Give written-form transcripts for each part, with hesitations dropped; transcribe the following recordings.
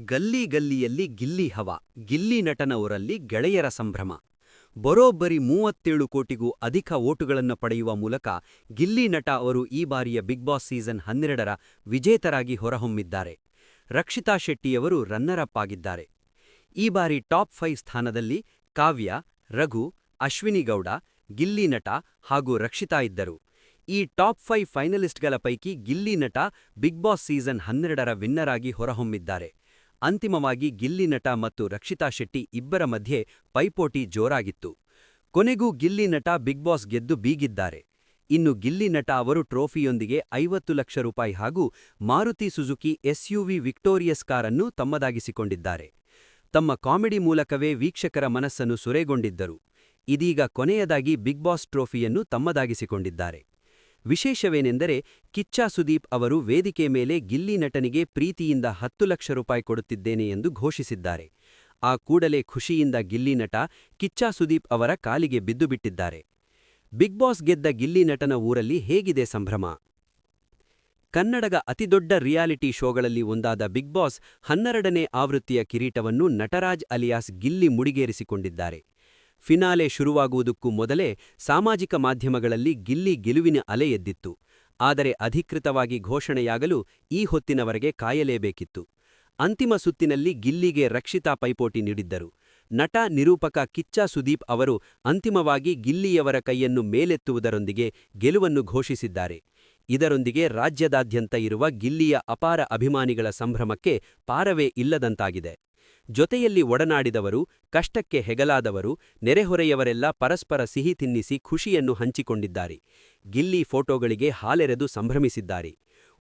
ಗಲ್ಲಿ ಗಲ್ಲಿಯಲ್ಲಿ ಗಿಲ್ಲಿ ಹವ ಗಿಲ್ಲಿ ನಟನವರಲ್ಲಿ ಗೆಳೆಯರ ಸಂಭ್ರಮ. ಬರೋಬ್ಬರಿ 37 ಕೋಟಿಗೂ ಅಧಿಕ ವೋಟುಗಳನ್ನು ಪಡೆಯುವ ಮೂಲಕ ಗಿಲ್ಲಿ ನಟ ಅವರು ಈ ಬಾರಿಯ ಬಿಗ್ ಬಾಸ್ ಸೀಸನ್ 12ರ ವಿಜೇತರಾಗಿ ಹೊರಹೊಮ್ಮಿದ್ದಾರೆ. ರಕ್ಷಿತಾ ಶೆಟ್ಟಿಯವರು ರನ್ನರ್ ಅಪ್ ಆಗಿದ್ದಾರೆ. ಈ ಬಾರಿ ಟಾಪ್ 5 ಸ್ಥಾನದಲ್ಲಿ ಕಾವ್ಯ, ರಘು, ಅಶ್ವಿನಿ ಗೌಡ, ಗಿಲ್ಲಿ ನಟ ಹಾಗೂ ರಕ್ಷಿತಾ ಇದ್ದರು. ಈ ಟಾಪ್ 5 ಫೈನಲಿಸ್ಟ್ಗಳ ಪೈಕಿ ಗಿಲ್ಲಿ ನಟ ಬಿಗ್ ಬಾಸ್ ಸೀಸನ್ 12ರ ವಿನ್ನರ್ ಆಗಿ ಹೊರಹೊಮ್ಮಿದ್ದಾರೆ. ಅಂತಿಮವಾಗಿ ಗಿಲ್ಲಿ ನಟ ಮತ್ತು ರಕ್ಷಿತಾ ಶೆಟ್ಟಿ ಇಬ್ಬರ ಮಧ್ಯೆ ಪೈಪೋಟಿ ಜೋರಾಗಿತ್ತು. ಕೊನೆಗೂ ಗಿಲ್ಲಿ ನಟ ಬಿಗ್ ಬಾಸ್ ಗೆದ್ದು ಬೀಗಿದ್ದಾರೆ. ಇನ್ನು ಗಿಲ್ಲಿ ನಟ ಅವರು ಟ್ರೋಫಿಯೊಂದಿಗೆ 50 ಲಕ್ಷ ರೂಪಾಯಿ ಹಾಗೂ ಮಾರುತಿ ಸುಜುಕಿ ಎಸ್ಯುವಿ ವಿಕ್ಟೋರಿಯಸ್ ಕಾರನ್ನು ತಮ್ಮದಾಗಿಸಿಕೊಂಡಿದ್ದಾರೆ. ತಮ್ಮ ಕಾಮಿಡಿ ಮೂಲಕವೇ ವೀಕ್ಷಕರ ಮನಸ್ಸನ್ನು ಸುರೇಗೊಂಡಿದ್ದರು. ಇದೀಗ ಕೊನೆಯದಾಗಿ ಬಿಗ್ ಬಾಸ್ ಟ್ರೋಫಿಯನ್ನು ತಮ್ಮದಾಗಿಸಿಕೊಂಡಿದ್ದಾರೆ. ವಿಶೇಷವೇನೆಂದರೆ ಕಿಚ್ಚ ಸುದೀಪ್ ಅವರು ವೇದಿಕೆ ಮೇಲೆ ಗಿಲ್ಲಿ ನಟನಿಗೆ ಪ್ರೀತಿಯಿಂದ 10 ಲಕ್ಷ ರೂಪಾಯಿ ಕೊಡುತ್ತಿದ್ದೇನೆ ಎಂದು ಘೋಷಿಸಿದ್ದಾರೆ. ಆ ಕೂಡಲೇ ಖುಷಿಯಿಂದ ಗಿಲ್ಲಿ ನಟ ಕಿಚ್ಚ ಸುದೀಪ್ ಅವರ ಕಾಲಿಗೆ ಬಿದ್ದುಬಿಟ್ಟಿದ್ದಾರೆ. ಬಿಗ್ ಬಾಸ್ ಗೆದ್ದ ಗಿಲ್ಲಿ ನಟನ ಊರಲ್ಲಿ ಹೇಗಿದೆ ಸಂಭ್ರಮ? ಕನ್ನಡದ ಅತಿದೊಡ್ಡ ರಿಯಾಲಿಟಿ ಶೋಗಳಲ್ಲಿ ಒಂದಾದ ಬಿಗ್ ಬಾಸ್ 12ನೇ ಆವೃತ್ತಿಯ ಕಿರೀಟವನ್ನು ನಟರಾಜ್ ಅಲಿಯಾಸ್ ಗಿಲ್ಲಿ ಮುಡಿಗೇರಿಸಿಕೊಂಡಿದ್ದಾರೆ. ಫಿನಾಲೆ ಶುರುವಾಗುವುದಕ್ಕೂ ಮೊದಲೇ ಸಾಮಾಜಿಕ ಮಾಧ್ಯಮಗಳಲ್ಲಿ ಗಿಲ್ಲಿ ಗೆಲುವಿನ ಅಲೆ ಎದ್ದಿತ್ತು. ಆದರೆ ಅಧಿಕೃತವಾಗಿ ಘೋಷಣೆಯಾಗಲು ಈ ಹೊತ್ತಿನವರೆಗೆ ಕಾಯಲೇಬೇಕಿತ್ತು. ಅಂತಿಮ ಸುತ್ತಿನಲ್ಲಿ ಗಿಲ್ಲಿಗೆ ರಕ್ಷಿತಾ ಪೈಪೋಟಿ ನೀಡಿದ್ದರು. ನಟ ನಿರೂಪಕ ಕಿಚ್ಚ ಸುದೀಪ್ ಅವರು ಅಂತಿಮವಾಗಿ ಗಿಲ್ಲಿಯವರ ಕೈಯನ್ನು ಮೇಲೆತ್ತುವುದರೊಂದಿಗೆ ಗೆಲುವನ್ನು ಘೋಷಿಸಿದ್ದಾರೆ. ಇದರೊಂದಿಗೆ ರಾಜ್ಯದಾದ್ಯಂತ ಇರುವ ಗಿಲ್ಲಿಯ ಅಪಾರ ಅಭಿಮಾನಿಗಳ ಸಂಭ್ರಮಕ್ಕೆ ಪಾರವೇ ಇಲ್ಲದಂತಾಗಿದೆ. ಜೊತೆಯಲ್ಲಿ ಒಡನಾಡಿದವರು, ಕಷ್ಟಕ್ಕೆ ಹೆಗಲಾದವರು, ನೆರೆಹೊರೆಯವರೆಲ್ಲ ಪರಸ್ಪರ ಸಿಹಿ ತಿನ್ನಿಸಿ ಖುಷಿಯನ್ನು ಹಂಚಿಕೊಂಡಿದ್ದಾರೆ. ಗಿಲ್ಲಿ ಫೋಟೋಗಳಿಗೆ ಹಾಲೆರೆದು ಸಂಭ್ರಮಿಸಿದ್ದಾರೆ.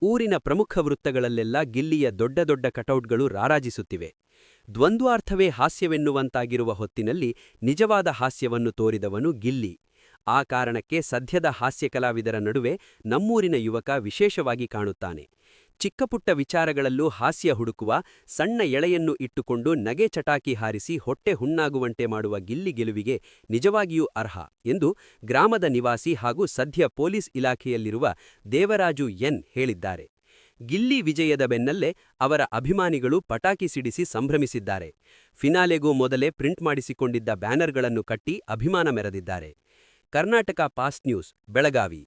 ಊರಿನ ಪ್ರಮುಖ ವೃತ್ತಗಳಲ್ಲೆಲ್ಲ ಗಿಲ್ಲಿಯ ದೊಡ್ಡ ದೊಡ್ಡ ಕಟೌಟ್ಗಳು ರಾರಾಜಿಸುತ್ತಿವೆ. ದ್ವಂದ್ವಾರ್ಥವೇ ಹಾಸ್ಯವೆನ್ನುವಂತಾಗಿರುವ ಹೊತ್ತಿನಲ್ಲಿ ನಿಜವಾದ ಹಾಸ್ಯವನ್ನು ತೋರಿದವನು ಗಿಲ್ಲಿ. ಆ ಕಾರಣಕ್ಕೆ ಸದ್ಯದ ಹಾಸ್ಯ ಕಲಾವಿದರ ನಡುವೆ ನಮ್ಮೂರಿನ ಯುವಕ ವಿಶೇಷವಾಗಿ ಕಾಣುತ್ತಾನೆ. ಚಿಕ್ಕಪುಟ್ಟ ವಿಚಾರಗಳಲ್ಲೂ ಹಾಸ್ಯ ಹುಡುಕುವ, ಸಣ್ಣ ಎಳೆಯನ್ನು ಇಟ್ಟುಕೊಂಡು ನಗೆ ಚಟಾಕಿ ಹಾರಿಸಿ ಹೊಟ್ಟೆ ಹುಣ್ಣಾಗುವಂತೆ ಮಾಡುವ ಗಿಲ್ಲಿ ಗೆಲುವಿಗೆ ನಿಜವಾಗಿಯೂ ಅರ್ಹ ಎಂದು ಗ್ರಾಮದ ನಿವಾಸಿ ಹಾಗೂ ಸದ್ಯ ಪೊಲೀಸ್ ಇಲಾಖೆಯಲ್ಲಿರುವ ದೇವರಾಜು ಎನ್ ಹೇಳಿದ್ದಾರೆ. ಗಿಲ್ಲಿ ವಿಜಯದ ಬೆನ್ನಲ್ಲೇ ಅವರ ಅಭಿಮಾನಿಗಳು ಪಟಾಕಿ ಸಿಡಿಸಿ ಸಂಭ್ರಮಿಸಿದ್ದಾರೆ. ಫಿನಾಲೆಗೂ ಮೊದಲೇ ಪ್ರಿಂಟ್ ಮಾಡಿಸಿಕೊಂಡಿದ್ದ ಬ್ಯಾನರ್ಗಳನ್ನು ಕಟ್ಟಿ ಅಭಿಮಾನ ಮೆರೆದಿದ್ದಾರೆ. Karnataka past news, Belagavi.